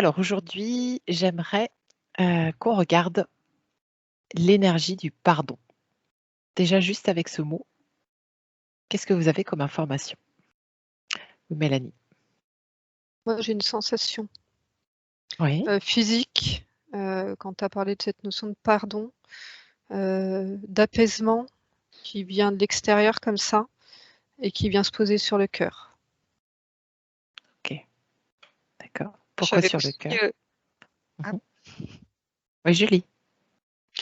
Alors aujourd'hui, j'aimerais qu'on regarde l'énergie du pardon. Déjà, juste avec ce mot, qu'est-ce que vous avez comme information, Mélanie? Moi, j'ai une sensation Oui. physique, quand tu as parlé de cette notion de pardon, d'apaisement qui vient de l'extérieur comme ça et qui vient se poser sur le cœur. Ok, d'accord. Pourquoi J'avais sur le aussi, cœur? Oui, Julie.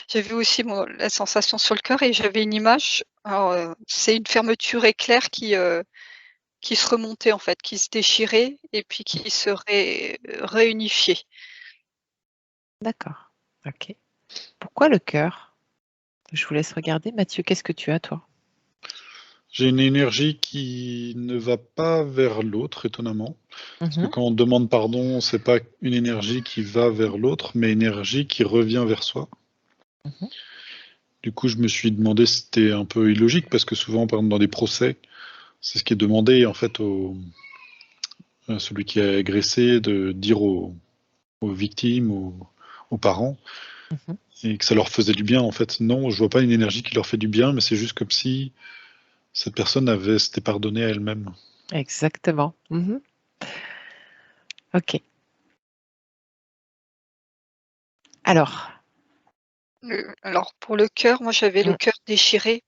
j'avais aussi la sensation sur le cœur et j'avais une image. Alors, c'est une fermeture éclair qui se remontait en fait, qui se déchirait et puis qui se réunifiait. D'accord. Ok. Pourquoi le cœur? Je vous laisse regarder. Mathieu, qu'est-ce que tu as, toi? J'ai une énergie qui ne va pas vers l'autre, étonnamment. Parce que Mhm. quand on demande pardon, c'est pas une énergie qui va vers l'autre, mais une énergie qui revient vers soi. Mhm. Du coup, je me suis demandé si c'était un peu illogique, parce que souvent, par exemple, dans des procès, c'est ce qui est demandé, en fait, à celui qui a agressé, de dire aux victimes, aux parents, Mhm. et que ça leur faisait du bien. En fait, non, je vois pas une énergie qui leur fait du bien, mais c'est juste comme si cette personne s'était pardonnée à elle-même. Exactement. Mhm. Ok. Alors. Alors pour le cœur, moi j'avais le Mm. cœur déchiré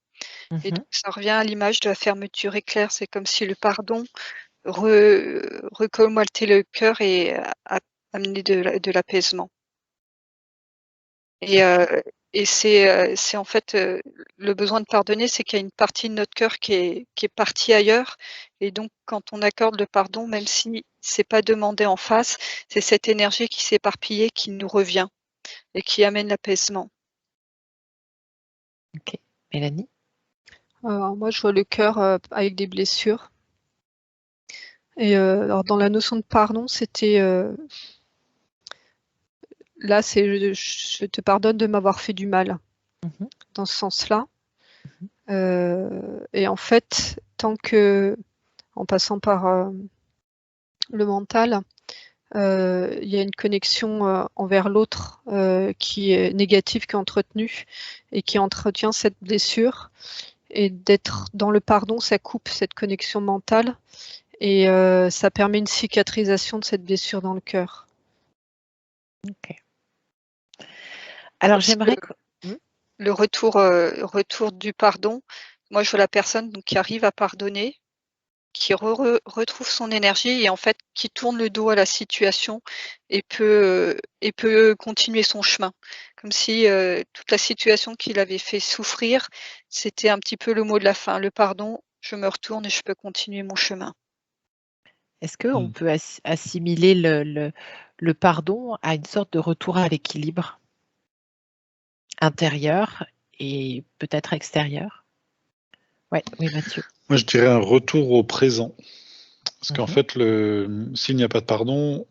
et Mhm. donc ça revient à l'image de la fermeture éclair. C'est comme si le pardon recolmatait le cœur et amenait de l'apaisement. Et, c'est en fait, le besoin de pardonner, c'est qu'il y a une partie de notre cœur qui est partie ailleurs et donc quand on accorde le pardon, même si c'est pas demandé en face, c'est cette énergie qui s'est éparpillée qui nous revient et qui amène l'apaisement. Ok. Mélanie? Alors moi, je vois le cœur avec des blessures. Et alors dans la notion de pardon, c'était là, c'est je te pardonne de m'avoir fait du mal, Mhm. dans ce sens-là. Et en fait, tant que, en passant par le mental, il y a une connexion envers l'autre qui est négative, qui est entretenue et qui entretient cette blessure. Et d'être dans le pardon, ça coupe cette connexion mentale et ça permet une cicatrisation de cette blessure dans le cœur. Ok. Alors Parce j'aimerais que Hmm. le retour du pardon, moi je vois la personne donc qui arrive à pardonner, qui retrouve son énergie et en fait qui tourne le dos à la situation et peut continuer son chemin. Comme si, toute la situation qui l'avait fait souffrir, c'était un petit peu le mot de la fin. Le pardon, je me retourne et je peux continuer mon chemin. Est-ce qu'on peut assimiler le pardon à une sorte de retour à l'équilibre intérieur et peut-être extérieur? Ouais, oui, Mathieu. Moi, je dirais un retour au présent. Parce qu'en Mhm. fait, s'il n'y a pas de pardon,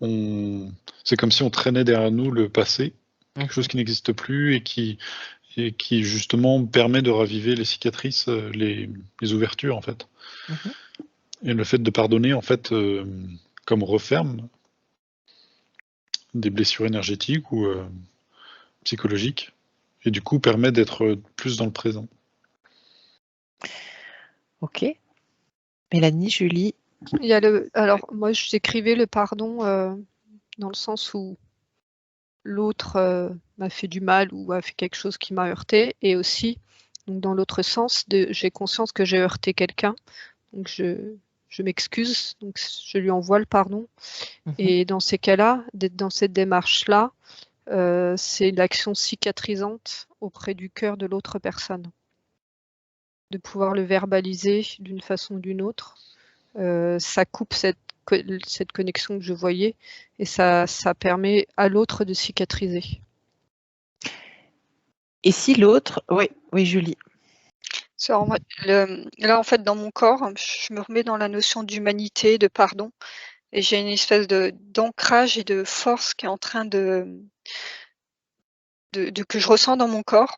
c'est comme si on traînait derrière nous le passé, quelque chose Mhm. qui n'existe plus et qui justement permet de raviver les cicatrices, les ouvertures en fait. Mhm. Et le fait de pardonner, en fait, comme referme des blessures énergétiques ou psychologiques, et du coup permet d'être plus dans le présent. Ok. Mélanie, Julie. Il y a alors moi, j'écrivais le pardon dans le sens où l'autre m'a fait du mal ou a fait quelque chose qui m'a heurté, et aussi donc dans l'autre sens, j'ai conscience que j'ai heurté quelqu'un, donc je m'excuse, donc je lui envoie le pardon. Mhm. Et dans ces cas-là, d'être dans cette démarche-là, c'est l'action cicatrisante auprès du cœur de l'autre personne, de pouvoir le verbaliser d'une façon ou d'une autre. Ça coupe cette connexion que je voyais et ça permet à l'autre de cicatriser. Et si l'autre... Oui, oui, Julie. Alors moi, là, en fait, dans mon corps, je me remets dans la notion d'humanité, de pardon et j'ai une espèce d'ancrage et de force qui est en train que je ressens dans mon corps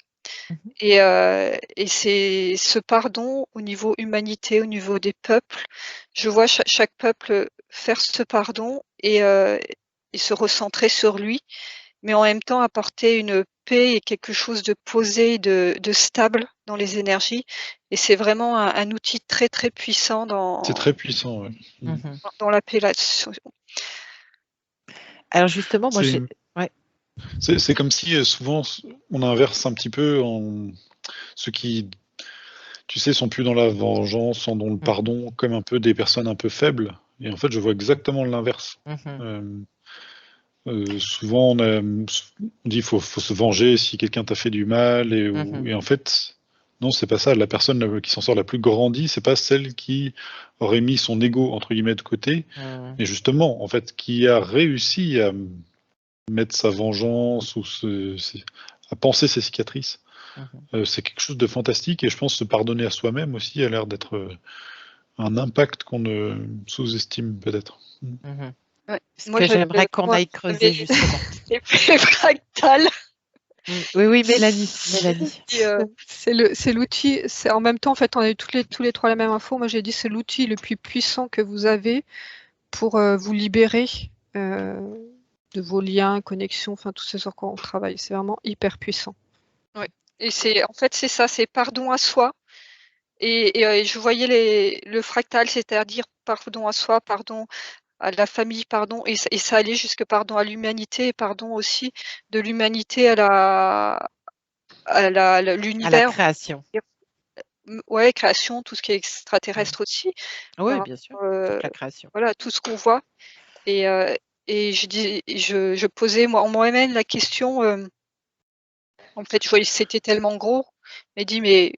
Mhm. et c'est ce pardon au niveau humanité, au niveau des peuples. Je vois chaque peuple faire ce pardon se recentrer sur lui, mais en même temps apporter une paix et quelque chose de posé, de stable dans les énergies. Et c'est vraiment un outil très, très puissant C'est très puissant, ouais. dans l'appellation. Alors justement, moi, C'est ouais. c'est comme si souvent on inverse un petit peu ceux qui, tu sais, sont plus dans la vengeance, sont dans le pardon, comme un peu des personnes un peu faibles. Et en fait, je vois exactement l'inverse. Souvent, on dit qu'il faut se venger si quelqu'un t'a fait du mal. Et en fait, non, c'est pas ça. La personne qui s'en sort la plus grandie, c'est pas celle qui aurait mis son ego, entre guillemets, de côté, mais justement, en fait, qui a réussi à mettre sa vengeance ou à penser ses cicatrices. C'est quelque chose de fantastique et je pense se pardonner à soi-même aussi a l'air d'être un impact qu'on ne sous-estime peut-être. Ouais. Ce que j'aimerais qu'on aille creuser justement. Les fractales. Oui, Mélanie. C'est l'outil, c'est en même temps, en fait, on a eu tous les trois la même info. Moi, j'ai dit c'est l'outil le plus puissant que vous avez pour vous libérer de vos liens, connexions, enfin tout ce sur quoi on travaille. C'est vraiment hyper puissant. Ouais. Et en fait, c'est ça, c'est pardon à soi. Et je voyais le fractal, c'est-à-dire pardon à soi, pardon à la famille, pardon, et ça allait jusque pardon à l'humanité, et pardon aussi de l'humanité à l'univers. À la création. Ouais, création, tout ce qui est extraterrestre aussi. Oui, bien sûr, toute la création. Voilà, tout ce qu'on voit. Et je posais en moi-même la question, en fait, je voyais que c'était tellement gros. Je me dis, mais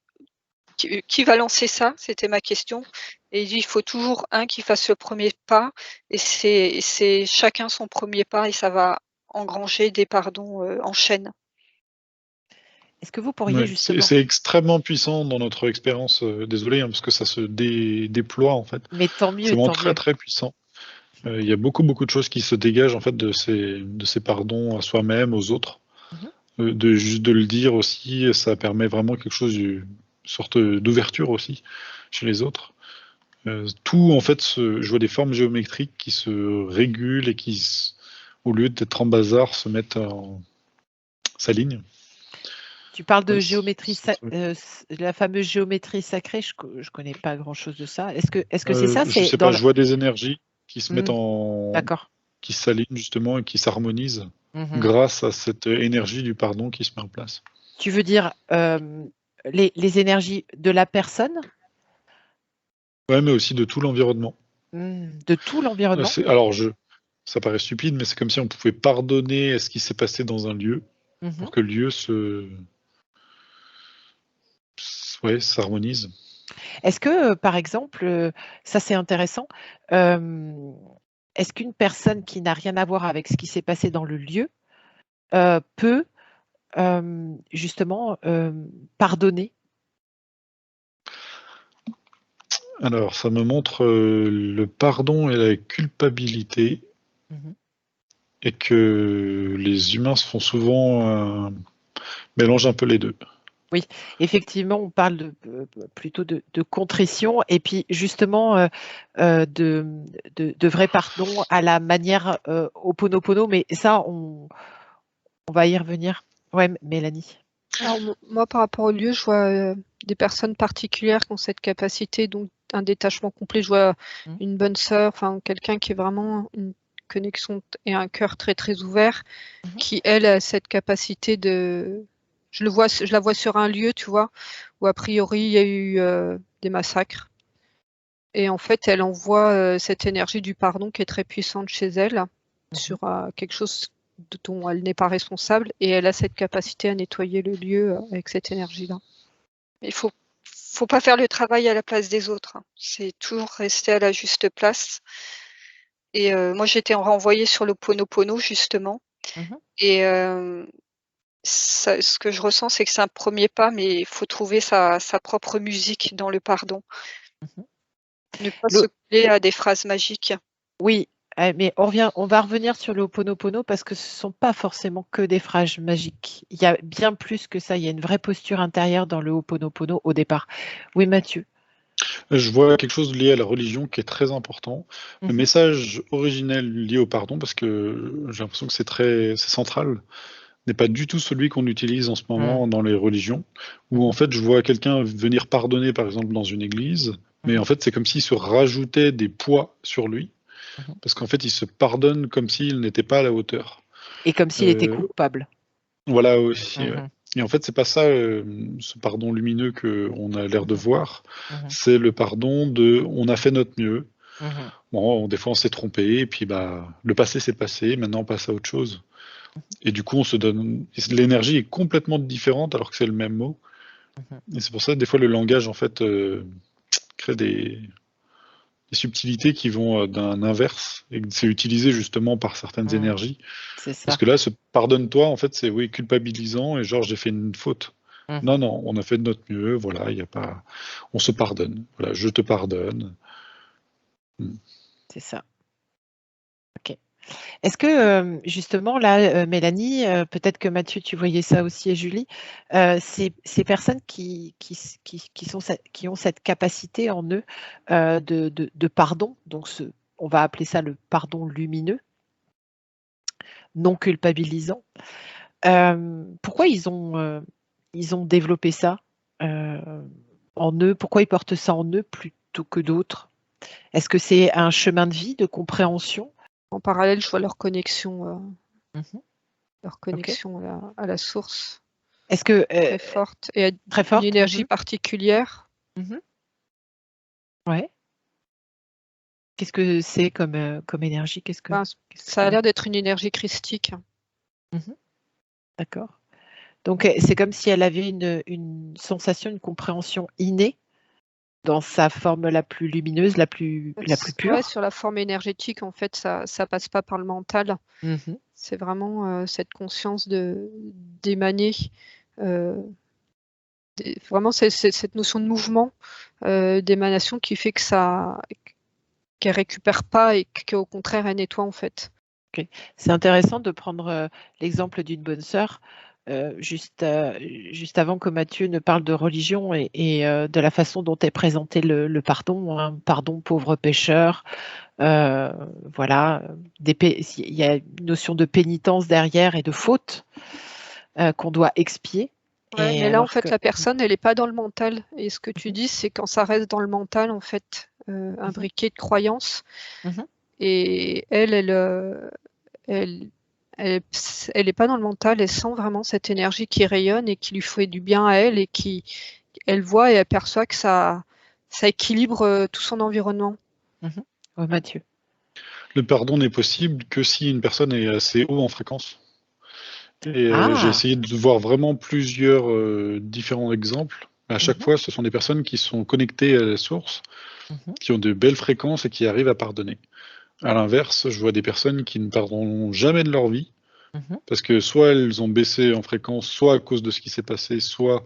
qui va lancer ça? C'était ma question. Et il dit, il faut toujours un qui fasse le premier pas. Et c'est chacun son premier pas et ça va engranger des pardons en chaîne. Est-ce que vous pourriez justement... C'est extrêmement puissant dans notre expérience, désolé, parce que ça se déploie en fait. Mais tant mieux, c'est vraiment très puissant. Il y a beaucoup de choses qui se dégagent en fait de ces pardons à soi-même, aux autres. Juste de le dire aussi, ça permet vraiment quelque chose, une sorte d'ouverture aussi chez les autres. Tout en fait, je vois des formes géométriques qui se régulent et qui, au lieu d'être en bazar, se mettent en s'alignent. Tu parles de géométrie, la fameuse géométrie sacrée, je connais pas grand-chose de ça. Est-ce que c'est ça? Je sais pas, je vois des énergies qui se mettent D'accord. qui s'alignent justement et qui s'harmonisent grâce à cette énergie du pardon qui se met en place. Tu veux dire les énergies de la personne? Ouais, mais aussi de tout l'environnement. De tout l'environnement? Alors, ça paraît stupide, mais c'est comme si on pouvait pardonner à ce qui s'est passé dans un lieu pour que le lieu s'harmonise. Est-ce que, par exemple, ça c'est intéressant, est-ce qu'une personne qui n'a rien à voir avec ce qui s'est passé dans le lieu peut justement pardonner? Alors, ça me montre le pardon et la culpabilité et que les humains se font souvent mélanger un peu les deux. Oui, effectivement, on parle plutôt de contrition et puis justement de vrai pardon à la manière Ho'oponopono, mais ça, on va y revenir. Ouais, Mélanie. Alors, moi, par rapport au lieu, je vois des personnes particulières qui ont cette capacité, donc un détachement complet. Je vois une bonne sœur, enfin quelqu'un qui est vraiment une connexion et un cœur très très ouvert, qui elle a cette capacité de... Je la vois sur un lieu, tu vois, où a priori il y a eu des massacres. Et en fait, elle envoie cette énergie du pardon qui est très puissante chez elle sur quelque chose dont elle n'est pas responsable, et elle a cette capacité à nettoyer le lieu avec cette énergie-là. Il faut pas faire le travail à la place des autres. C'est toujours rester à la juste place. Et moi, j'étais renvoyée sur le Ho'oponopono, justement. Et ce que je ressens, c'est que c'est un premier pas, mais il faut trouver sa propre musique dans le pardon. Ne pas se coller à des phrases magiques. Oui, mais on va revenir sur le Ho'oponopono parce que ce ne sont pas forcément que des phrases magiques. Il y a bien plus que ça. Il y a une vraie posture intérieure dans le Ho'oponopono au départ. Oui, Mathieu. Je vois quelque chose lié à la religion qui est très important. Le Mhm. message originel lié au pardon, parce que j'ai l'impression que c'est central, n'est pas du tout celui qu'on utilise en ce moment dans les religions, où en Mhm. fait je vois quelqu'un venir pardonner par exemple dans une église, mais Mhm. en fait c'est comme s'il se rajoutait des poids sur lui, Mhm. parce qu'en fait il se pardonne comme s'il n'était pas à la hauteur. Et comme s'il était Euh, coupable. voilà aussi. Ouais. Mhm. Et en fait c'est pas ça, ce pardon lumineux qu'on a l'air de Mhm. voir, Mhm. c'est le pardon de on a fait notre mieux. Mhm. Bon, des fois on s'est trompé, et puis bah le passé c'est passé, maintenant on passe à autre chose. Et du coup on se donne. L'énergie est complètement différente alors que c'est le même mot. Mhm. Et c'est pour ça que des fois le langage en fait crée des subtilités qui vont d'un inverse, et que c'est utilisé justement par certaines Mhm. énergies. C'est Parce ça. que là, ce pardonne-toi, en fait, c'est oui, culpabilisant, et genre j'ai fait une faute. Mhm. Non, non, on a fait de notre mieux, voilà, il y a pas. On se pardonne. Voilà, je te pardonne. C'est ça. Ok. Est-ce que justement là, Mélanie, peut-être que Mathieu, tu voyais ça aussi et Julie, ces personnes qui ont cette capacité en eux de pardon, donc on va appeler ça le pardon lumineux, non culpabilisant. Pourquoi ils ont développé ça en eux? Pourquoi ils portent ça en eux plutôt que d'autres? Est-ce que c'est un chemin de vie, de compréhension? En parallèle, je vois Mhm. leur Ok. connexion à la source Est-ce que très forte et à très une forte? énergie particulière. Mhm. Ouais. Qu'est-ce que c'est comme énergie? Ben, Qu'est-ce ça qu'il a y a? l'air d'être une énergie christique. Mhm. D'accord. Donc c'est comme si elle avait une sensation, une compréhension innée dans sa forme la plus lumineuse, la plus Ouais, pure. sur la forme énergétique, en fait, ça passe pas par le mental. Mhm. C'est vraiment cette conscience d'émaner. euh, Vraiment, c'est cette notion de mouvement, d'émanation qui fait qu'elle récupère pas et qu'au contraire, elle nettoie en fait. Ok. C'est intéressant de prendre l'exemple d'une bonne sœur. Juste avant que Mathieu ne parle de religion et de la façon dont est présenté le pardon, hein, pardon pauvre pécheur, voilà, il y a une notion de pénitence derrière et de faute qu'on doit expier. Ouais, Et mais là, en alors fait, que, la personne, elle n'est pas dans le mental. Et ce que tu Mhm. dis, c'est quand ça reste dans le mental, en fait, un Mhm. briquet de croyances. Mhm. Et elle, elle, elle est pas dans le mental. Elle sent vraiment cette énergie qui rayonne et qui lui fait du bien à elle et elle voit et elle perçoit que ça équilibre tout son environnement. Mhm. Ouais, Mathieu. Le pardon n'est possible que si une personne est assez haut en fréquence. Et j'ai Ah. essayé de voir vraiment plusieurs différents exemples. À chaque Mhm. fois, ce sont des personnes qui sont connectées à la source, Mhm. qui ont de belles fréquences et qui arrivent à pardonner. À l'inverse, je vois des personnes qui ne pardonneront jamais de leur vie, Mhm. parce que soit elles ont baissé en fréquence, soit à cause de ce qui s'est passé, soit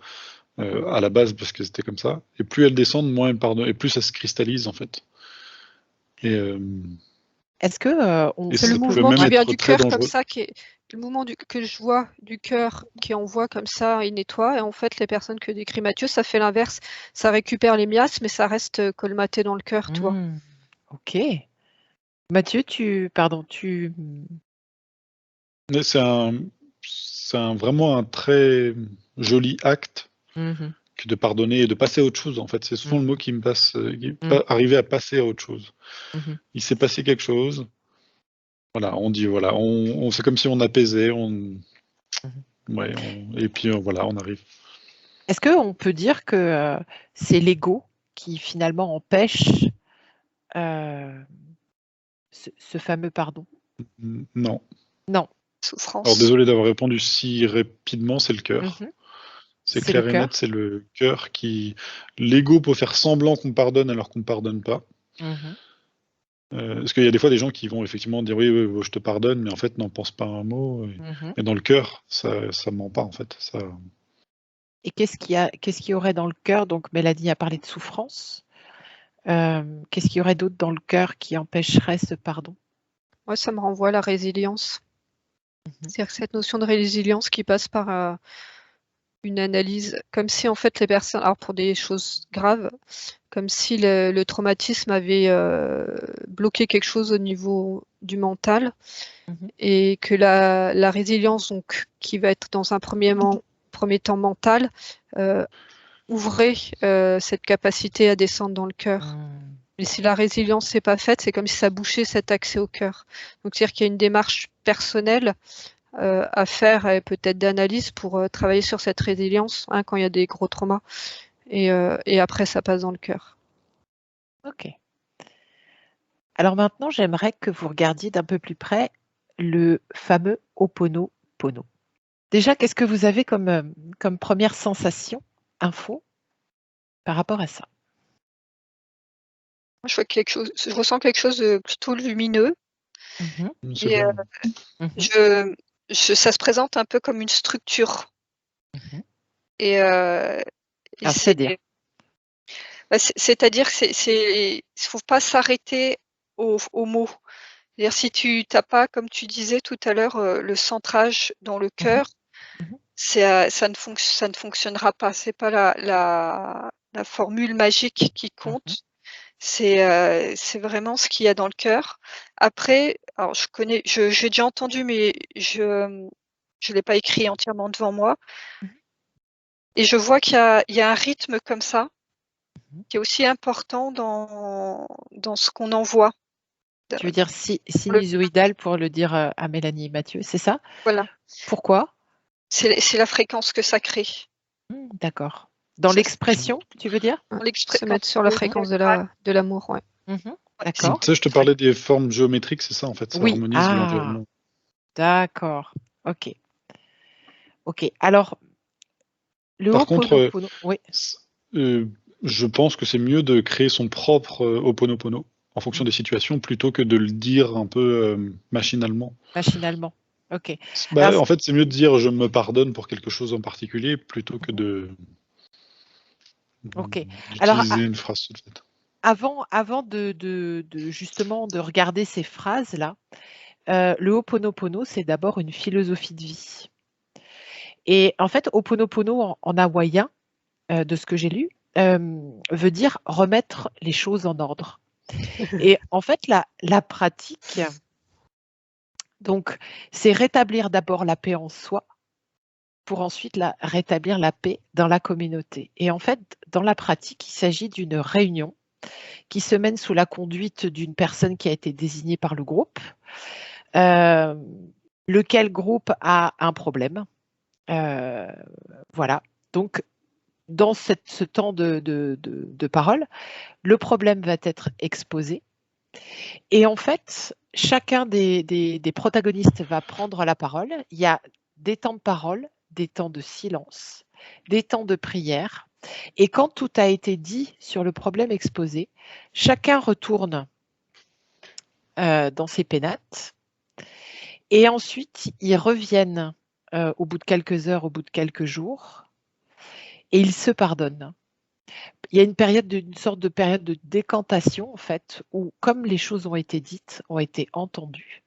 à la base parce que c'était comme ça. Et plus elles descendent, moins elles pardonnent, et plus ça se cristallise en fait. Et, Est-ce que et C'est le ça peut mouvement même qui ouais. vient être du très cœur comme dangereux. ça, le mouvement que je vois du cœur qui envoie comme ça, il nettoie. Et en fait, les personnes que décrit Mathieu, ça fait l'inverse. Ça récupère les miasmes, mais ça reste colmaté dans le cœur, tu vois. Ok. Mathieu, pardon, Mais vraiment un très joli acte Mhm. que de pardonner et de passer à autre chose. En fait, c'est souvent le mot Mhm. qui me passe, Mhm. arriver à passer à autre chose. Mhm. Il s'est passé quelque chose. Voilà, on dit voilà, c'est comme si on apaisait, Mhm. ouais, et puis voilà, on arrive. Est-ce qu'on peut dire que c'est l'ego qui finalement empêche euh, ce fameux pardon? Non. Non. Alors Souffrance. désolé d'avoir répondu si rapidement, c'est le cœur. Mhm. C'est C'est le clair et net, cœur. c'est le cœur qui. L'ego peut faire semblant qu'on pardonne alors qu'on ne pardonne pas. Mhm. Parce qu'il y a des fois des gens qui vont effectivement dire oui, oui, oui, je te pardonne, mais en fait n'en pense pas un mot. Mhm. Mais dans le cœur, ça ment pas en fait. Ça. Et qu'est-ce qu'il y aurait dans le cœur? Donc Mélanie a parlé de souffrance. Qu'est-ce qu'il y aurait d'autre dans le cœur qui empêcherait ce pardon? Moi, ça me renvoie à la résilience. Mhm. C'est-à-dire que cette notion de résilience qui passe par une analyse, comme si en fait les personnes, alors pour des choses graves, comme si le traumatisme avait bloqué quelque chose au niveau du mental, et que la résilience, donc, qui va être dans un premier temps mental, ouvrait cette capacité à descendre dans le cœur. Et si la résilience n'est pas faite, c'est comme si ça bouchait cet accès au cœur. Donc, c'est-à-dire qu'il y a une démarche personnelle à faire, et peut-être d'analyse pour travailler sur cette résilience quand il y a des gros traumas. Et après, ça passe dans le cœur. Ok. Alors maintenant, j'aimerais que vous regardiez d'un peu plus près le fameux Ho'oponopono. Déjà, qu'est-ce que vous avez comme première sensation, info, par rapport à ça? Je ressens quelque chose de plutôt lumineux. Et ça se présente un peu comme une structure. Et c'est-à-dire c'est-à-dire il ne faut pas s'arrêter aux mots. C'est-à-dire, si tu n'as pas, comme tu disais tout à l'heure, le centrage dans le cœur, ça ne fonctionnera pas. C'est pas la formule magique qui compte. C'est vraiment ce qu'il y a dans le cœur. Après, alors j'ai déjà entendu, mais je l'ai pas écrit entièrement devant moi. Et je vois qu'il y a un rythme comme ça, qui est aussi important dans ce qu'on envoie. Tu veux dire sinusoïdal pour le dire à Mélanie et Mathieu, c'est ça? Voilà. Pourquoi? C'est la fréquence que ça crée. D'accord. Dans l'expression, tu veux dire? Se mettre sur la fréquence de l'amour, ouais. D'accord. Tu sais, je te parlais des formes géométriques, c'est ça en fait, ça harmonise l'environnement. D'accord. Ok. Ok. Alors, le Par contre, oui. Je pense que c'est mieux de créer son propre Ho'oponopono en fonction des situations plutôt que de le dire un peu machinalement. Machinalement. Ok. En fait, c'est mieux de dire je me pardonne pour quelque chose en particulier plutôt que de d'utiliser une phrase toute faite. Avant de justement de regarder ces phrases-là, le Ho'oponopono, c'est d'abord une philosophie de vie. Et en fait, Ho'oponopono en hawaïen, de ce que j'ai lu, veut dire remettre les choses en ordre. Et en fait, la pratique, donc, c'est rétablir d'abord la paix en soi pour ensuite rétablir la paix dans la communauté. Et en fait, dans la pratique, il s'agit d'une réunion qui se mène sous la conduite d'une personne qui a été désignée par le groupe, lequel groupe a un problème. Voilà. Donc, dans ce temps de parole, le problème va être exposé. Et en fait, chacun des protagonistes va prendre la parole. Il y a des temps de parole, des temps de silence, des temps de prière. Et quand tout a été dit sur le problème exposé, chacun retourne dans ses pénates. Et ensuite, ils reviennent au bout de quelques heures, au bout de quelques jours, et ils se pardonnent. Il y a une sorte de période de décantation, en fait, où, comme les choses ont été dites, ont été entendues.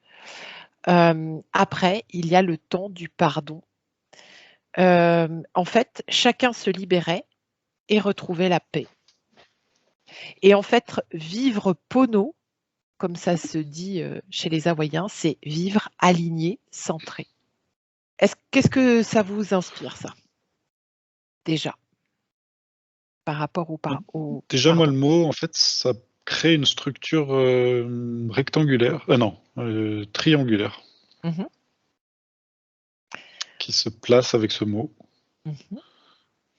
Après, il y a le temps du pardon. En fait, chacun se libérait et retrouvait la paix. Et en fait, vivre Pono, comme ça se dit chez les Hawaïens, c'est vivre aligné, centré. Qu'est-ce que ça vous inspire, ça? Déjà, par rapport au Déjà, pardon. moi, le mot, en fait, ça crée une structure rectangulaire, triangulaire, qui se place avec ce mot.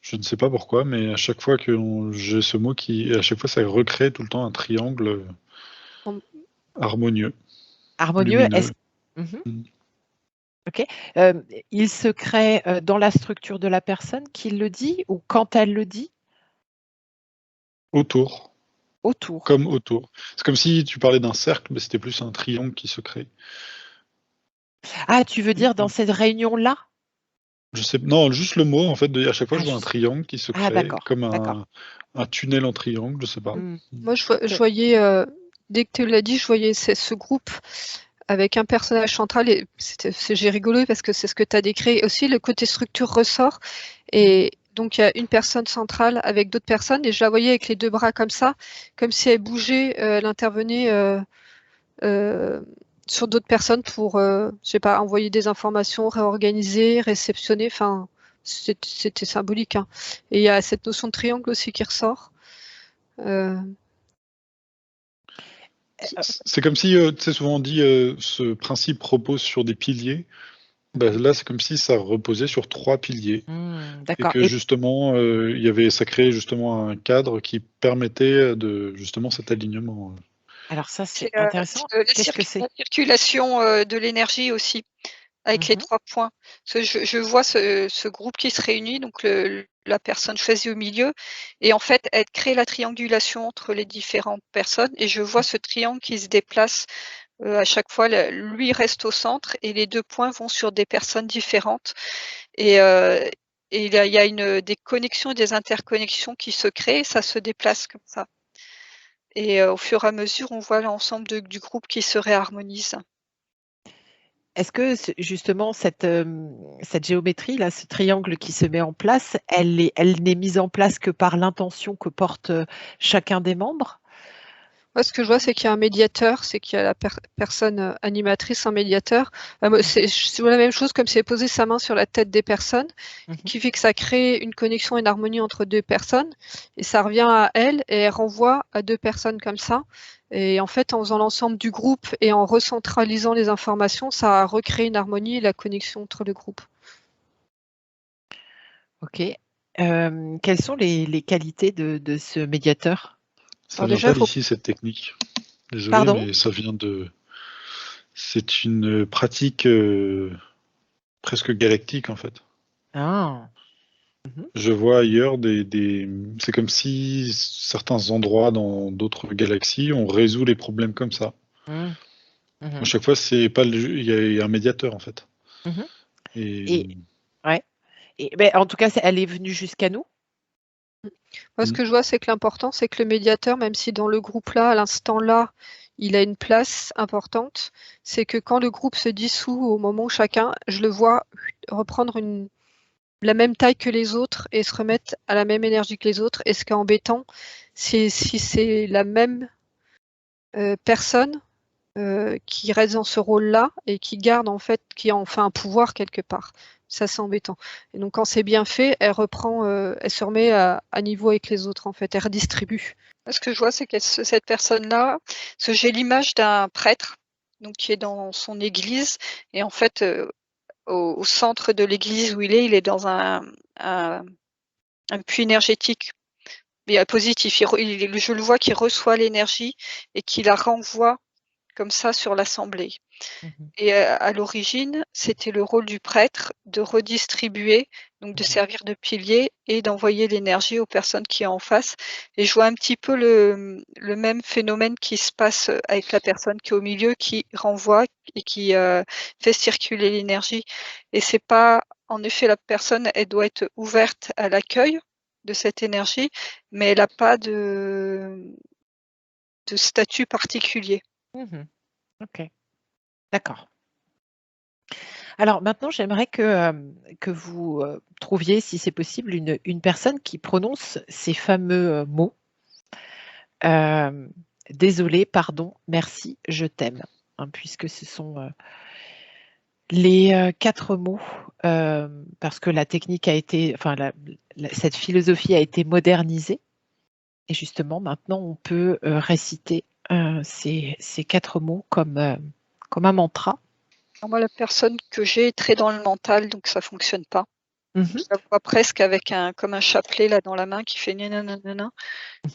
Je ne sais pas pourquoi, mais à chaque fois que j'ai ce mot à chaque fois, ça recrée tout le temps un triangle harmonieux. Harmonieux, Ok. Il se crée dans la structure de la personne qui le dit ou quand elle le dit? Autour. Autour. Comme autour. C'est comme si tu parlais d'un cercle, mais c'était plus un triangle qui se crée. Ah, tu veux dire dans cette réunion-là? Non, juste le mot, en fait, à chaque fois, je vois un triangle qui se crée, comme un tunnel en triangle, je sais pas. Moi, je voyais, dès que tu l'as dit, je voyais ce groupe avec un personnage central, et j'ai rigolé parce que c'est ce que tu as décrit. Aussi, le côté structure ressort, et Donc, il y a une personne centrale avec d'autres personnes et je la voyais avec les deux bras comme ça, comme si elle bougeait, elle intervenait sur d'autres personnes pour, je sais pas, envoyer des informations, réorganiser, réceptionner. Enfin, c'était symbolique, hein. Et il y a cette notion de triangle aussi qui ressort. C'est comme si, tu sais, souvent on dit ce principe repose sur des piliers. Ben, là, c'est comme si ça reposait sur 3 piliers. Et D'accord. que justement, ça créait justement un cadre qui permettait de justement cet alignement. Alors ça, c'est C'est intéressant. Qu'est-ce que la c'est? circulation de l'énergie aussi, avec les 3 points. Parce que je vois ce groupe qui se réunit, donc la personne choisie au milieu, et en fait, elle crée la triangulation entre les différentes personnes, et je vois ce triangle qui se déplace à chaque fois. Lui reste au centre et les 2 points vont sur des personnes différentes, et il y a des connexions et des interconnexions qui se créent, ça se déplace comme ça. Et au fur et à mesure, on voit l'ensemble du groupe qui se réharmonise. Est-ce que justement cette géométrie-là, ce triangle qui se met en place, elle n'est mise en place que par l'intention que porte chacun des membres? Moi, ce que je vois, c'est qu'il y a un médiateur, c'est qu'il y a la personne animatrice, un médiateur. Je vois la même chose, comme si elle posait sa main sur la tête des personnes, qui fait que ça crée une connexion, une harmonie entre 2 personnes, et ça revient à elle, et elle renvoie à 2 personnes comme ça. Et en fait, en faisant l'ensemble du groupe et en recentralisant les informations, ça recrée une harmonie et la connexion entre le groupe. Ok. Quelles sont les qualités de ce médiateur? Ça Alors vient déjà, pas d'ici, cette technique. Désolé, Pardon? mais ça vient de... C'est une pratique presque galactique, en fait. Ah. Je vois ailleurs c'est comme si certains endroits dans d'autres galaxies, on résout les problèmes comme ça. Mhm. À chaque fois, c'est pas il y a un médiateur, en fait. Mhm. Et Et ouais. En tout cas, elle est venue jusqu'à nous. Moi, ce que je vois, c'est que l'important, c'est que le médiateur, même si dans le groupe-là, à l'instant-là, il a une place importante, c'est que quand le groupe se dissout, au moment où chacun, je le vois reprendre la même taille que les autres et se remettre à la même énergie que les autres. Et ce qui est embêtant, c'est si c'est la même personne qui reste dans ce rôle-là et qui garde en fait, qui a enfin un pouvoir quelque part. Ça, c'est embêtant. Et donc, quand c'est bien fait, elle reprend, elle se remet à niveau avec les autres, en fait. Elle redistribue. Ce que je vois, c'est que cette personne-là, parce que j'ai l'image d'un prêtre, donc qui est dans son église, et en fait, au centre de l'église où il est dans un puits énergétique, mais positif. Je le vois qui reçoit l'énergie et qui la renvoie comme ça sur l'assemblée. Et à l'origine, c'était le rôle du prêtre de redistribuer, donc de servir de pilier et d'envoyer l'énergie aux personnes qui sont en face. Et je vois un petit peu le même phénomène qui se passe avec la personne qui est au milieu, qui renvoie et qui fait circuler l'énergie. Et c'est pas, en effet, la personne, elle doit être ouverte à l'accueil de cette énergie, mais elle n'a pas de statut particulier. Ok, d'accord. Alors maintenant, j'aimerais que vous trouviez, si c'est possible, une personne qui prononce ces fameux mots. Désolé, pardon, merci, je t'aime, hein, puisque ce sont les 4 mots, parce que la technique a été, enfin, cette philosophie a été modernisée. Et justement, maintenant, on peut réciter ces 4 mots comme un mantra. Alors moi, la personne que j'ai est très dans le mental, donc ça fonctionne pas. Je la vois presque avec comme un chapelet là dans la main qui fait nanana.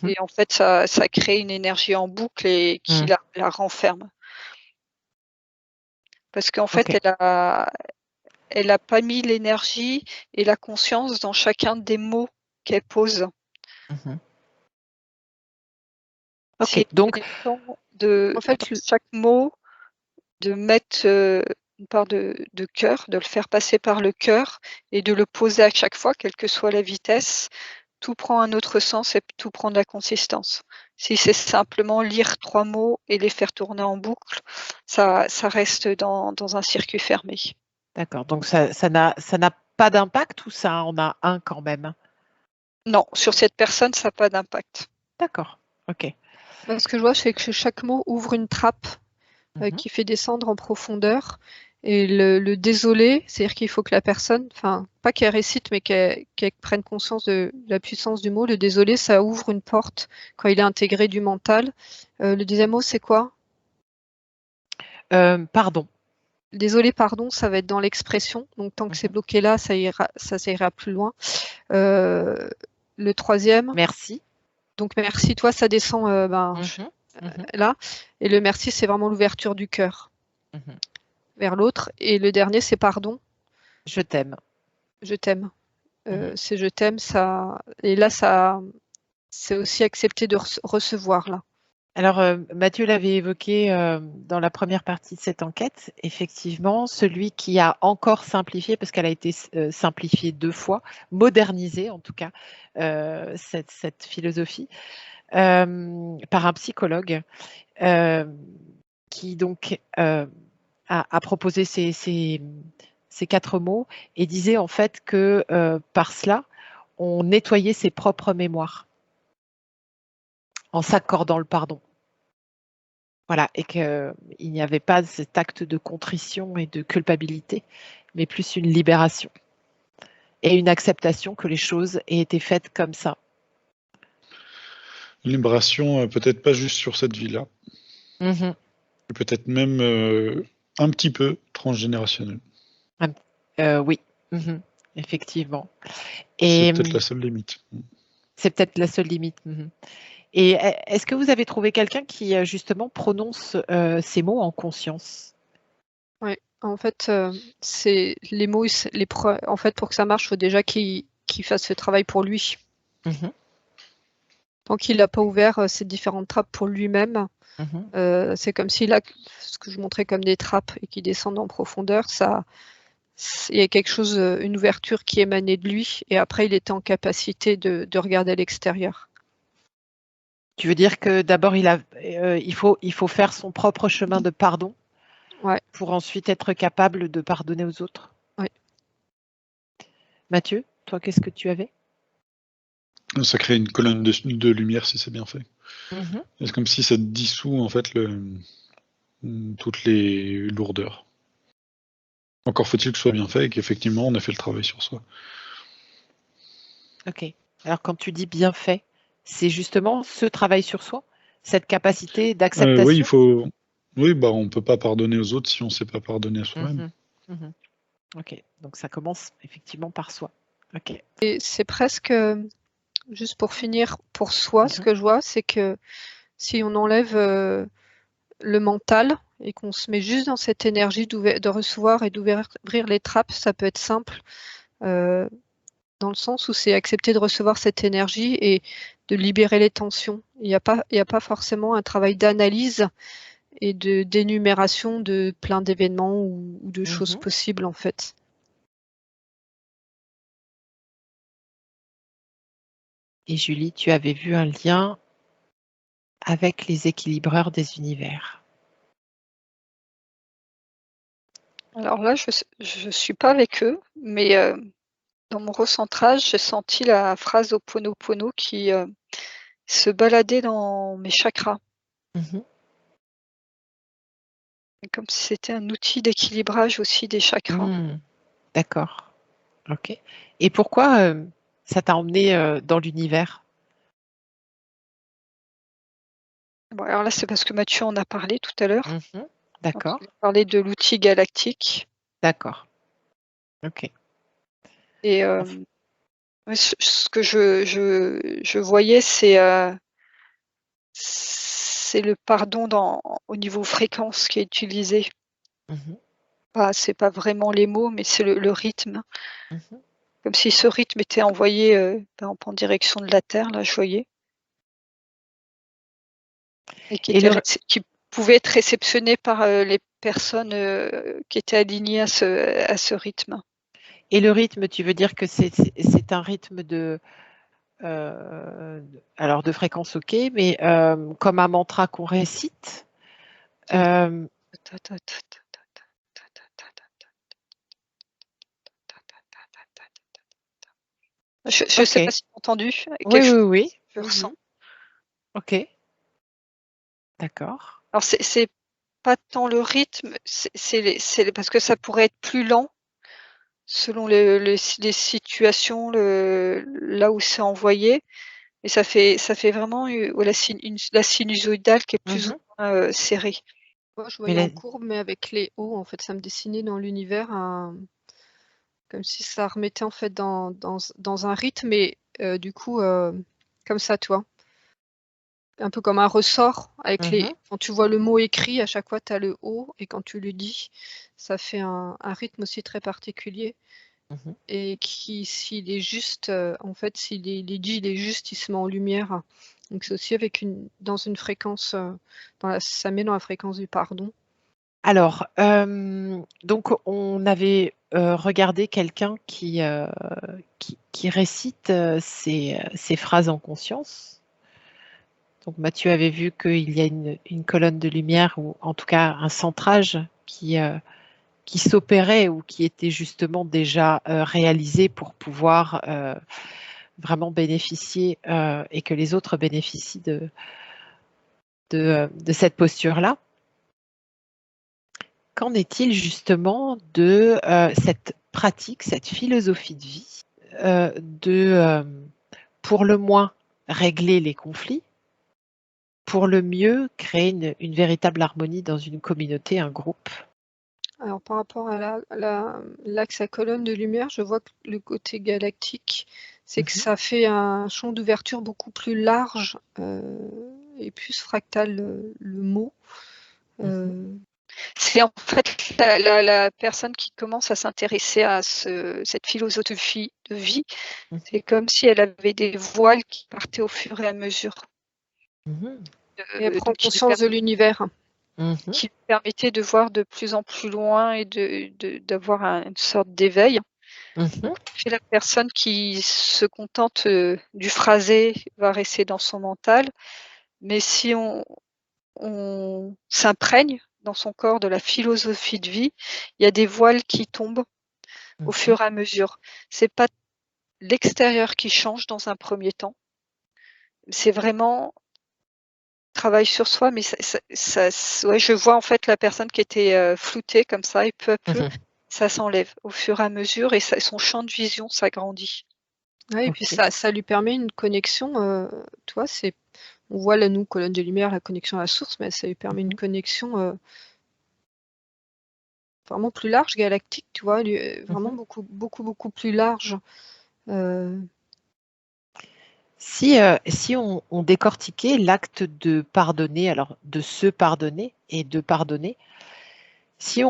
Et en fait, ça crée une énergie en boucle et qui la renferme. Parce qu'en fait, Ok. elle a pas mis l'énergie et la conscience dans chacun des mots qu'elle pose. Ok, C'est donc le temps de, En fait, dans chaque mot, de mettre une part de cœur, de le faire passer par le cœur et de le poser à chaque fois, quelle que soit la vitesse. Tout prend un autre sens et tout prend de la consistance. Si c'est simplement lire 3 mots et les faire tourner en boucle, ça reste dans un circuit fermé. d'accord. Donc ça n'a pas d'impact ou ça en a un quand même? Non, sur cette personne, ça n'a pas d'impact. D'accord, ok. Ce que je vois, c'est que chaque mot ouvre une trappe qui fait descendre en profondeur. Et le désolé, c'est-à-dire qu'il faut que la personne, enfin, pas qu'elle récite, mais qu'elle prenne conscience de la puissance du mot. Le désolé, ça ouvre une porte quand il est intégré du mental. Le deuxième mot, c'est quoi? Pardon. Désolé, pardon, ça va être dans l'expression. Donc, tant que c'est bloqué là, ça ira plus loin. Le troisième. Merci. Donc, merci, toi, ça descend là. Et le merci, c'est vraiment l'ouverture du cœur vers l'autre. Et le dernier, c'est pardon. Je t'aime. Je t'aime. C'est je t'aime, ça. Et là, ça, c'est aussi accepter de recevoir, là. Alors, Mathieu l'avait évoqué dans la première partie de cette enquête. Effectivement, celui qui a encore simplifié, parce qu'elle a été simplifiée 2 fois, modernisée en tout cas, cette philosophie, par un psychologue qui donc a proposé ces 4 mots et disait en fait que par cela, on nettoyait ses propres mémoires en s'accordant le pardon. Voilà, et qu'il n'y avait pas cet acte de contrition et de culpabilité, mais plus une libération et une acceptation que les choses aient été faites comme ça. Une libération, peut-être pas juste sur cette vie-là, peut-être même un petit peu transgénérationnel. Oui, effectivement. C'est peut-être la seule limite. C'est peut-être la seule limite. Et est-ce que vous avez trouvé quelqu'un qui justement prononce ces mots en conscience? Oui, en fait, c'est les mots, en fait, pour que ça marche, il faut déjà qu'il fasse ce travail pour lui. Tant qu'il n'a pas ouvert ces différentes trappes pour lui-même, c'est comme s'il a ce que je montrais comme des trappes et qui descendent en profondeur, ça, il y a quelque chose, une ouverture qui émanait de lui, et après il était en capacité de regarder à l'extérieur. Tu veux dire que d'abord il faut faire son propre chemin de pardon pour ensuite être capable de pardonner aux autres? Oui. Mathieu, toi, qu'est-ce que tu avais? Ça crée une colonne de lumière si c'est bien fait. C'est comme si ça dissout en fait toutes les lourdeurs. Encore faut-il que ce soit bien fait et qu'effectivement on a fait le travail sur soi. Ok. Alors quand tu dis bien fait, c'est justement ce travail sur soi, cette capacité d'acceptation? Oui, on ne peut pas pardonner aux autres si on ne sait pas pardonner à soi-même. Ok, donc ça commence effectivement par soi. Ok. Et c'est presque, juste pour finir, pour soi, ce que je vois, c'est que si on enlève le mental et qu'on se met juste dans cette énergie de recevoir et d'ouvrir les trappes, ça peut être simple, dans le sens où c'est accepter de recevoir cette énergie et de libérer les tensions. Il n'y a pas forcément un travail d'analyse et d'énumération de plein d'événements ou de choses possibles, en fait. Et Julie, tu avais vu un lien avec les équilibreurs des univers. Alors là, je ne suis pas avec eux, mais dans mon recentrage, j'ai senti la phrase Ho'oponopono qui se baladait dans mes chakras. Comme si c'était un outil d'équilibrage aussi des chakras. D'accord. Ok. Et pourquoi ça t'a emmené dans l'univers? Bon, alors là, c'est parce que Mathieu en a parlé tout à l'heure. D'accord. Il a parlé de l'outil galactique. D'accord. Ok. Et ce que je voyais, c'est le pardon au niveau fréquence qui est utilisé. C'est pas vraiment les mots, mais c'est le rythme. Comme si ce rythme était envoyé par exemple en direction de la Terre, là, je voyais. Et qui pouvait être réceptionné par les personnes qui étaient alignées à ce rythme. Et le rythme, tu veux dire que c'est un rythme alors de fréquence, ok, mais comme un mantra qu'on récite? Je ne sais pas si entendu? Oui, Quelque chose oui, oui. que je ressens. Ok, d'accord. Alors c'est pas tant le rythme, parce que ça pourrait être plus lent selon les situations, là où c'est envoyé, et ça fait vraiment, la sinusoïdale qui est plus ou Mhm. moins, serrée. Moi, je Mais voyais en courbe, mais avec les hauts, en fait, ça me dessinait dans l'univers comme si ça remettait en fait dans un rythme, et du coup, comme ça, tu vois. Un peu comme un ressort avec Mhm. quand tu vois le mot écrit, à chaque fois tu as le haut, et quand tu le dis, ça fait un rythme aussi très particulier, Mhm. et qui, s'il est juste, en fait, s'il est dit, il est juste, il se met en lumière. Donc c'est aussi dans une fréquence, ça met dans la fréquence du pardon. Alors, donc on avait regardé quelqu'un qui récite ses phrases en conscience. Donc Mathieu avait vu qu'il y a une colonne de lumière, ou en tout cas un centrage qui s'opérait, ou qui était justement déjà réalisé pour pouvoir vraiment bénéficier, et que les autres bénéficient de cette posture-là. Qu'en est-il justement de cette pratique, cette philosophie de vie, pour le moins, régler les conflits, pour le mieux, créer une véritable harmonie dans une communauté, un groupe? Alors par rapport à l'axe à colonne de lumière, je vois que le côté galactique, c'est que ça fait un champ d'ouverture beaucoup plus large, et plus fractal, le mot. C'est en fait la personne qui commence à s'intéresser à cette philosophie de vie, Mhm. c'est comme si elle avait des voiles qui partaient au fur et à mesure. Mhm. Et elle prend Donc conscience de l'univers. Mhm. qui lui permettait de voir de plus en plus loin et d'avoir une sorte d'éveil. Mhm. Chez la personne qui se contente du phrasé va rester dans son mental, mais si on s'imprègne dans son corps de la philosophie de vie, il y a des voiles qui tombent au fur et à mesure. C'est pas l'extérieur qui change dans un premier temps, c'est vraiment travail sur soi, mais ouais, je vois en fait la personne qui était floutée comme ça, et peu à peu, Mhm. ça s'enlève au fur et à mesure, et son champ de vision s'agrandit. Ouais, et puis Ok. ça lui permet une connexion, tu vois, on voit là, nous, colonne de lumière, la connexion à la source, mais ça lui permet une connexion vraiment plus large, galactique, tu vois, vraiment Mhm. beaucoup plus large. Si on décortiquait l'acte de pardonner, alors de se pardonner et de pardonner, si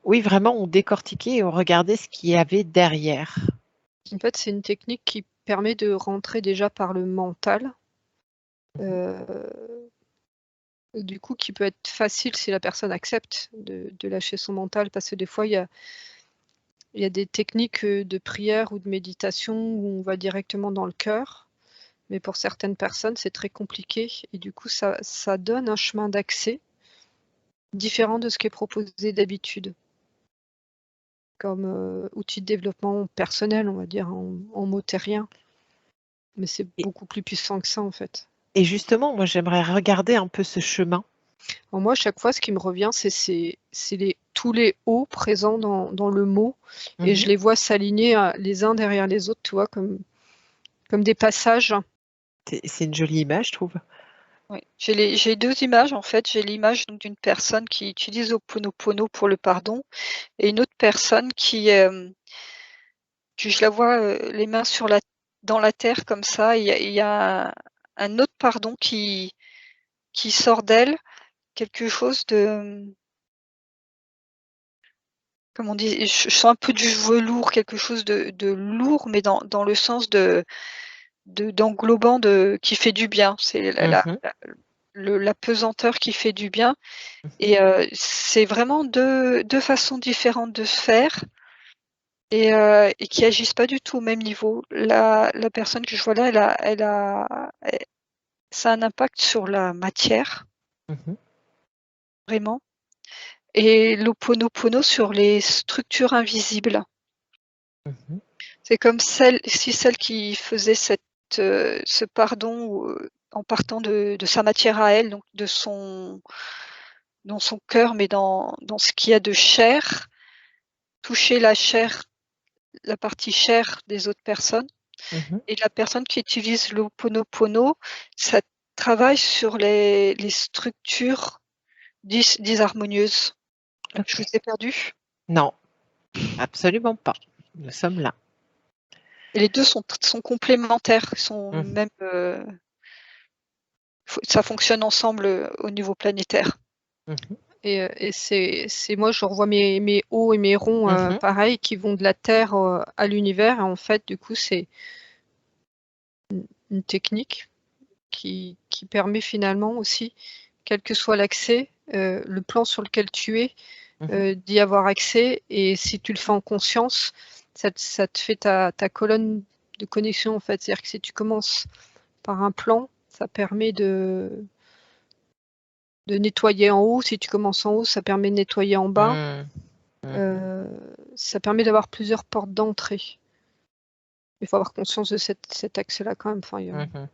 oui, vraiment, on décortiquait et on regardait ce qu'il y avait derrière. En fait, c'est une technique qui permet de rentrer déjà par le mental. Du coup, qui peut être facile si la personne accepte de lâcher son mental, parce que des fois, il y a des techniques de prière ou de méditation où on va directement dans le cœur, mais pour certaines personnes, c'est très compliqué, et du coup, ça donne un chemin d'accès différent de ce qui est proposé d'habitude, comme outil de développement personnel, on va dire, en mot terrien. Mais c'est Et, beaucoup plus puissant que ça, en fait. et justement, moi, j'aimerais regarder un peu ce chemin. Alors moi, à chaque fois, ce qui me revient, c'est tous les hauts présents dans le mot, et je Mhm. les vois s'aligner les uns derrière les autres, tu vois, comme des passages. C'est une jolie image, je trouve. Oui. J'ai 2 images en fait. J'ai l'image donc d'une personne qui utilise Ho'oponopono pour le pardon, et une autre personne que je la vois, les mains dans la terre comme ça. Il y a un autre pardon qui sort d'elle, quelque chose de, comment on dit? Je sens un peu du velours, quelque chose de lourd, mais dans le sens d'englobant, qui fait du bien. C'est Mhm. la pesanteur qui fait du bien, Mhm. et c'est vraiment deux façons différentes de se faire, et qui agissent pas du tout au même niveau. La personne que je vois là, ça a un impact sur la matière, Mhm. vraiment, et l'Ho'oponopono sur les structures invisibles. Mhm. C'est comme si celle qui faisait ce pardon en partant de sa matière à elle, donc dans son cœur, mais dans ce qu'il y a de chair, toucher la chair, la partie chair des autres personnes. Et la personne qui utilise l'Ho'oponopono, ça travaille sur les structures disharmonieuses. Ok. Je vous ai perdu? Non, absolument pas. Nous sommes là. Et les 2 sont complémentaires, sont même, ça fonctionne ensemble, au niveau planétaire. Et c'est moi, je revois mes hauts et mes ronds pareil, qui vont de la Terre à l'univers. Et en fait, du coup, c'est une technique qui permet finalement aussi, quel que soit l'accès, le plan sur lequel tu es, d'y avoir accès. Et si tu le fais en conscience, ça te fait ta colonne de connexion, en fait. C'est-à-dire que si tu commences par un plan, ça permet de nettoyer en haut. Si tu commences en haut, ça permet de nettoyer en bas. Ça permet d'avoir plusieurs portes d'entrée. Il faut avoir conscience de cet axe-là quand même. Enfin,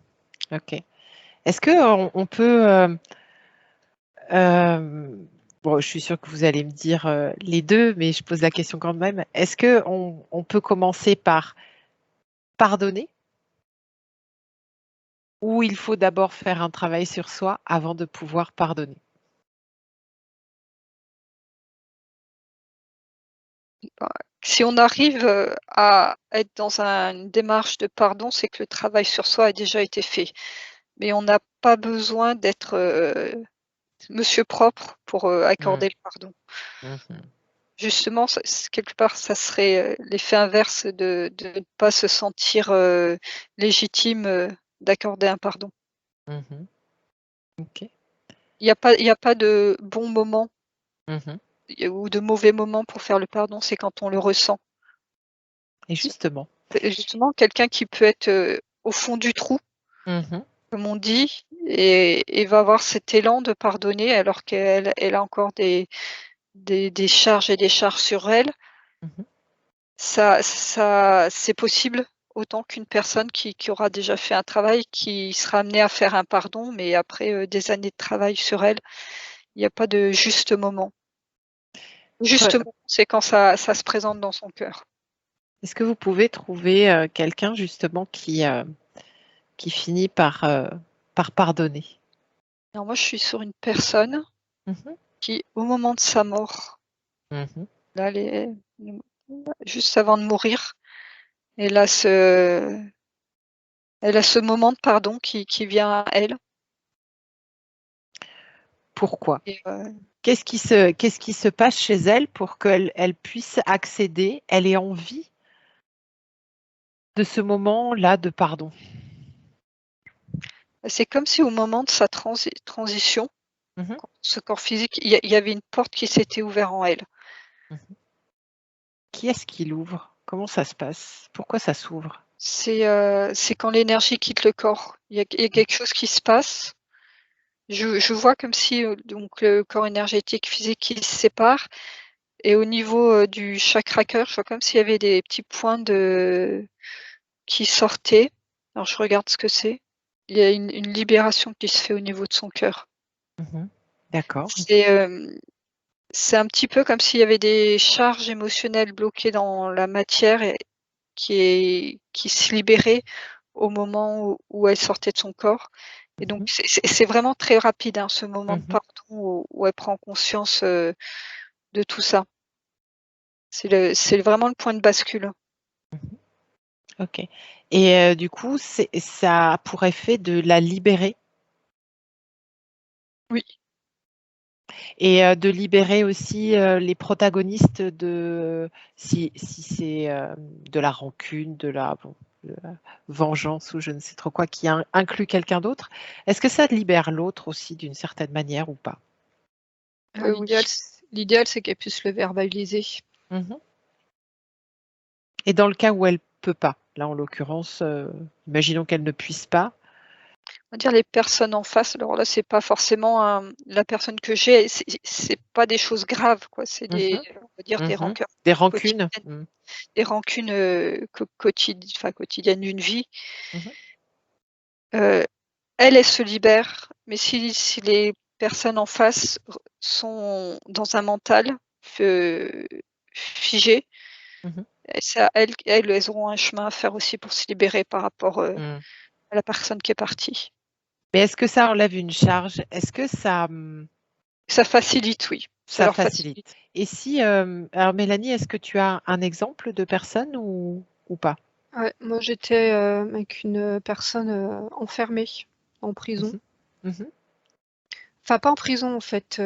Ok. Est-ce qu'on peut... bon, je suis sûre que vous allez me dire les deux, mais je pose la question quand même. Est-ce qu'on peut commencer par pardonner ou il faut d'abord faire un travail sur soi avant de pouvoir pardonner? Si on arrive, à être dans une démarche de pardon, c'est que le travail sur soi a déjà été fait. Mais on n'a pas besoin d'être, monsieur propre pour, accorder le pardon. Justement, quelque part, ça serait, l'effet inverse de ne pas se sentir, légitime, d'accorder un pardon. Ok. Il y a pas de bon moment ou de mauvais moment pour faire le pardon, c'est quand on le ressent. Et justement. C'est justement quelqu'un qui peut être, au fond du trou, comme on dit, et va avoir cet élan de pardonner alors qu'elle a encore des charges et des charges sur elle. Ça c'est possible autant qu'une personne qui aura déjà fait un travail, qui sera amenée à faire un pardon, mais après, des années de travail sur elle, il y a pas de juste moment. Juste moment, c'est quand ça se présente dans son cœur. Est-ce que vous pouvez trouver quelqu'un justement qui finit par pardonner? Alors moi, je suis sur une personne qui, au moment de sa mort, là, juste avant de mourir, elle a ce moment de pardon qui vient à elle. Pourquoi? Et Qu'est-ce qui se passe chez elle pour qu'elle puisse accéder, elle ait envie de ce moment-là de pardon? c'est comme si au moment de sa transition, ce corps physique, il y avait une porte qui s'était ouverte en elle. Qui est-ce qui l'ouvre? Comment ça se passe? Pourquoi ça s'ouvre? C'est quand l'énergie quitte le corps. Il y a quelque chose qui se passe. Je vois comme si, donc le corps énergétique physique qui se sépare, et au niveau, du chakra cœur, je vois comme s'il y avait des petits points qui sortaient. Alors je regarde ce que c'est. Il y a une libération qui se fait au niveau de son cœur. D'accord. C'est un petit peu comme s'il y avait des charges émotionnelles bloquées dans la matière et qui se libéraient au moment où elle sortait de son corps. Et donc c'est vraiment très rapide, hein, ce moment de pardon où elle prend conscience, de tout ça. C'est vraiment le point de bascule. Ok. Et du coup, ça a pour effet de la libérer Oui. et de libérer aussi les protagonistes si c'est de la rancune, de la vengeance ou je ne sais trop quoi qui inclut quelqu'un d'autre. Est-ce que ça libère l'autre aussi d'une certaine manière ou pas? Oui. L'idéal, c'est qu'elle puisse le verbaliser. Et dans le cas où elle peut pas, là en l'occurrence, imaginons qu'elle ne puisse pas. On va dire les personnes en face, alors là, c'est pas forcément la personne que j'ai, c'est pas des choses graves, quoi. C'est des, on va dire des rancœurs Des rancunes. quotidiennes, des rancunes quotidiennes d'une vie. Elle se libère, mais si les personnes en face sont dans un mental figé, et ça, elles auront un chemin à faire aussi pour se libérer par rapport à la personne qui est partie. Mais est-ce que ça enlève une charge? Est-ce que ça, Ça facilite, oui. Ça leur facilite? Et si, alors Mélanie, est-ce que tu as un exemple de personne ou pas? Ouais, moi j'étais avec une personne enfermée en prison. Enfin, pas en prison en fait.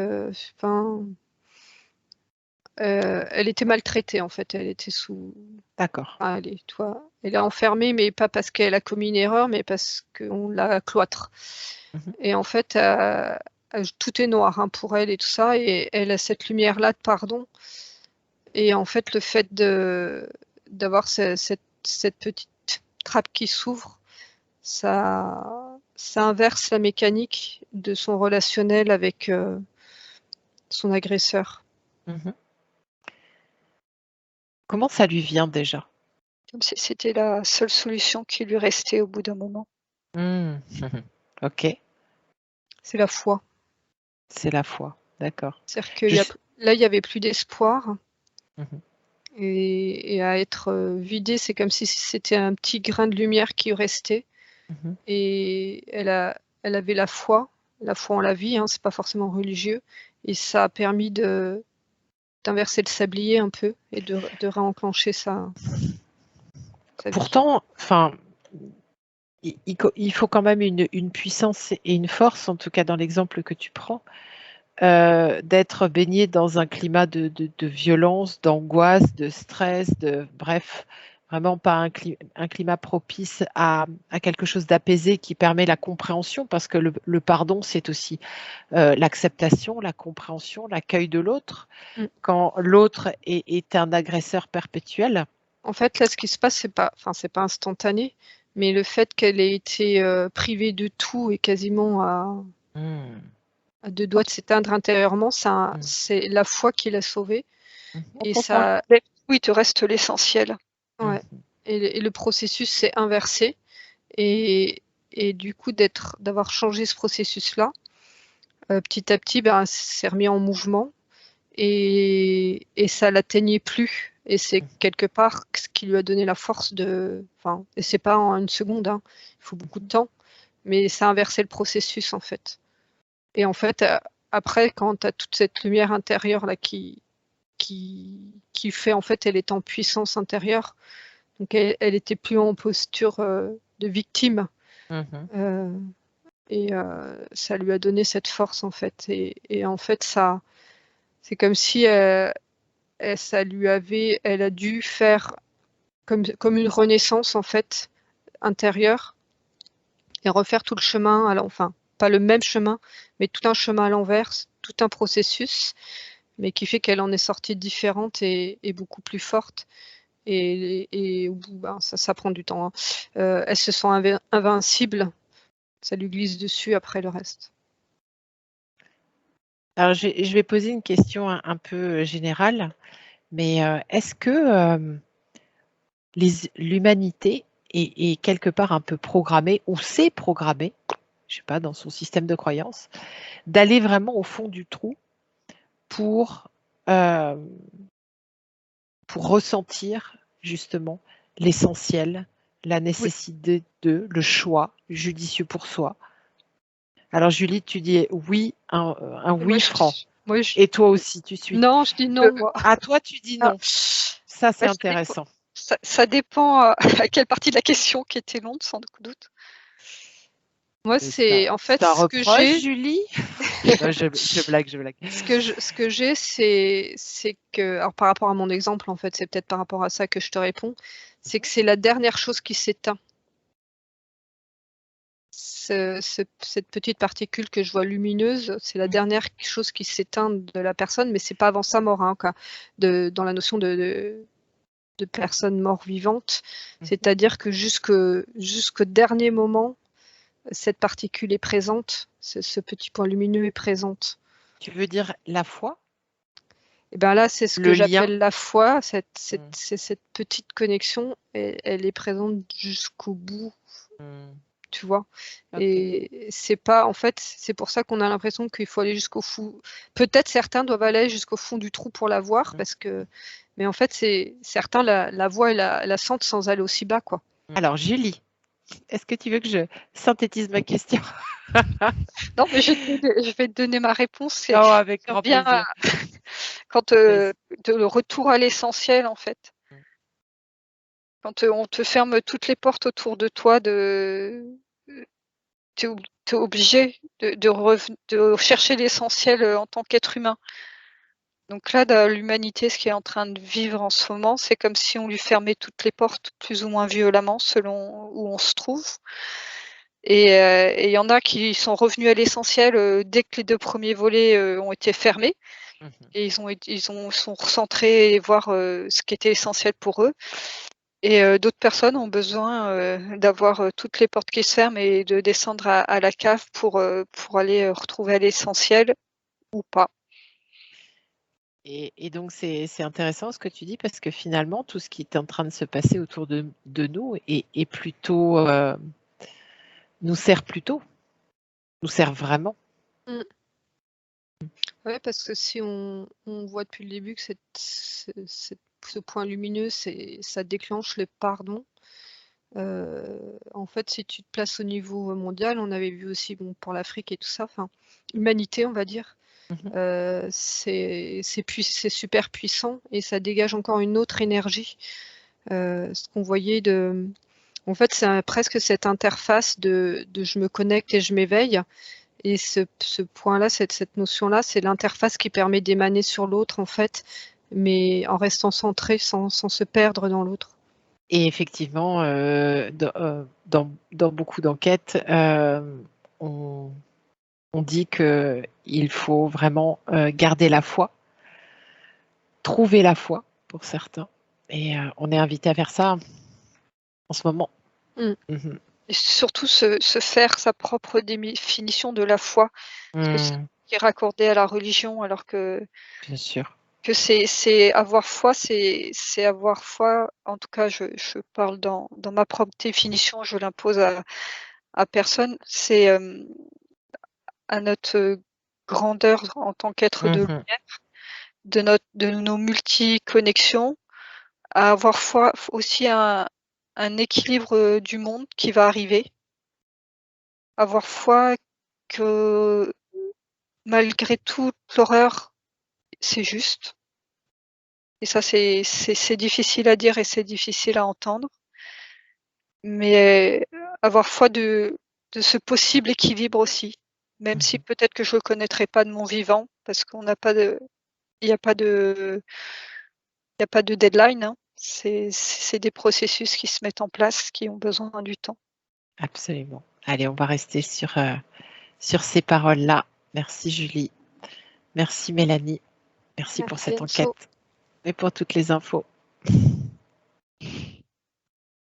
Elle était maltraitée en fait. Elle était sous. D'accord. Elle est enfermée, mais pas parce qu'elle a commis une erreur, mais parce qu'on la cloître. Et en fait, tout est noir hein, pour elle et tout ça, et elle a cette lumière-là de pardon. Et en fait, le fait d'avoir cette petite trappe qui s'ouvre, ça inverse la mécanique de son relationnel avec son agresseur. Comment ça lui vient déjà? Comme si c'était la seule solution qui lui restait au bout d'un moment. Ok. C'est la foi. C'est la foi, d'accord. C'est-à-dire que là, il n'y avait plus d'espoir. Et à être vidé, c'est comme si c'était un petit grain de lumière qui restait. Et elle avait la foi en la vie, hein, c'est pas forcément religieux. Et ça a permis d'inverser le sablier un peu et de réenclencher sa vie. Pourtant, enfin, il faut quand même une puissance et une force, en tout cas dans l'exemple que tu prends, d'être baigné dans un climat de violence, d'angoisse, de stress, bref, vraiment pas un climat propice à quelque chose d'apaisé qui permet la compréhension, parce que le pardon, c'est aussi l'acceptation, la compréhension, l'accueil de l'autre. Quand l'autre est un agresseur perpétuel. En fait, là, ce qui se passe, c'est pas instantané, mais le fait qu'elle ait été privée de tout et quasiment à deux doigts de s'éteindre intérieurement, c'est la foi qui l'a sauvée. Et ça, oui, il te reste l'essentiel. Ouais. Et le processus s'est inversé. Et du coup, d'avoir changé ce processus-là, petit à petit, c'est remis en mouvement et ça l'atteignait plus. Et c'est quelque part ce qui lui a donné la force et c'est pas en une seconde, hein, il faut beaucoup de temps, mais ça a inversé le processus en fait. Et en fait, après, quand tu as toute cette lumière intérieure là qui fait, en fait, elle est en puissance intérieure. Donc elle était plus en posture de victime. Et ça lui a donné cette force en fait. Et en fait, ça, c'est comme si elle a dû faire comme une renaissance en fait intérieure et refaire tout le chemin. Alors, enfin, pas le même chemin, mais tout un chemin à l'envers, tout un processus, mais qui fait qu'elle en est sortie différente et beaucoup plus forte. Et au bout, ça prend du temps. Hein. Elle se sent invincible. Ça lui glisse dessus après le reste. Alors, je vais poser une question un peu générale, mais est-ce que l'humanité est quelque part un peu programmée, ou s'est programmée, je ne sais pas, dans son système de croyance, d'aller vraiment au fond du trou pour ressentir justement l'essentiel, la nécessité le choix judicieux pour soi? Alors Julie, tu dis oui, un oui franc. Et toi aussi, tu suis? Non, je dis non, moi. À toi, tu dis non. Ça, c'est intéressant. Ça dépend à quelle partie de la question qui était longue, sans doute. Moi, c'est en fait ce que j'ai. Julie. je blague. Ce que j'ai, c'est que, alors par rapport à mon exemple, en fait, c'est peut-être par rapport à ça que je te réponds, c'est que c'est la dernière chose qui s'éteint. Cette petite particule que je vois lumineuse, c'est la dernière chose qui s'éteint de la personne, mais c'est pas avant sa mort, hein, dans la notion de personne mort vivante. C'est-à-dire que jusqu'au dernier moment, cette particule est présente, ce petit point lumineux est présente. Tu veux dire la foi? Et bien là, c'est ce Le que lien. j'appelle la foi, c'est cette petite connexion, et elle est présente jusqu'au bout, tu vois. Ok. Et c'est pas, en fait, c'est pour ça qu'on a l'impression qu'il faut aller jusqu'au fond. Peut-être certains doivent aller jusqu'au fond du trou pour la voir, parce que, mais en fait, certains la voient et la sentent sans aller aussi bas, quoi. Alors, Julie, est-ce que tu veux que je synthétise ma question? Non, mais je vais te donner ma réponse. C'est Oh, avec ça grand revient plaisir. quand de le retour à l'essentiel, en fait. Quand on te ferme toutes les portes autour de toi, tu es obligé de chercher l'essentiel en tant qu'être humain. Donc là, dans l'humanité, ce qui est en train de vivre en ce moment, c'est comme si on lui fermait toutes les portes, plus ou moins violemment, selon où on se trouve. Et il y en a qui sont revenus à l'essentiel dès que les 2 premiers volets ont été fermés. Et ils sont recentrés et voir ce qui était essentiel pour eux. Et d'autres personnes ont besoin d'avoir toutes les portes qui se ferment et de descendre à la cave pour aller retrouver l'essentiel ou pas. Et donc, c'est intéressant ce que tu dis, parce que finalement, tout ce qui est en train de se passer autour de nous est plutôt, nous sert plutôt, nous sert vraiment. Ouais, parce que si on voit depuis le début que ce point lumineux, ça déclenche le pardon. En fait, si tu te places au niveau mondial, on avait vu aussi, bon, pour l'Afrique et tout ça, enfin, humanité, on va dire, c'est super puissant et ça dégage encore une autre énergie. Ce qu'on voyait en fait, c'est presque cette interface de je me connecte et je m'éveille. Et ce point-là, cette notion-là, c'est l'interface qui permet d'émaner sur l'autre, en fait, mais en restant centré sans se perdre dans l'autre. Et effectivement, dans beaucoup d'enquêtes, on dit qu'il faut vraiment garder la foi, trouver la foi pour certains. Et on est invité à faire ça en ce moment. Et surtout se faire sa propre définition de la foi. Parce que c'est qui est raccordé à la religion, alors que Bien sûr. que c'est avoir foi, c'est avoir foi. En tout cas, je parle dans ma propre définition, je l'impose à personne. C'est à notre grandeur en tant qu'être de lumière, de nos multi-connexions, à avoir foi aussi à un équilibre du monde qui va arriver. Avoir foi que malgré toute l'horreur, c'est juste. Et ça, c'est difficile à dire et c'est difficile à entendre. Mais avoir foi de ce possible équilibre aussi, même si peut-être que je le connaîtrai pas de mon vivant, parce qu'on n'a pas de il y a pas de deadline, hein. C'est des processus qui se mettent en place, qui ont besoin du temps. Absolument. Allez, on va rester sur ces paroles-là. Merci Julie. Merci Mélanie. Merci pour cette enquête et pour toutes les infos.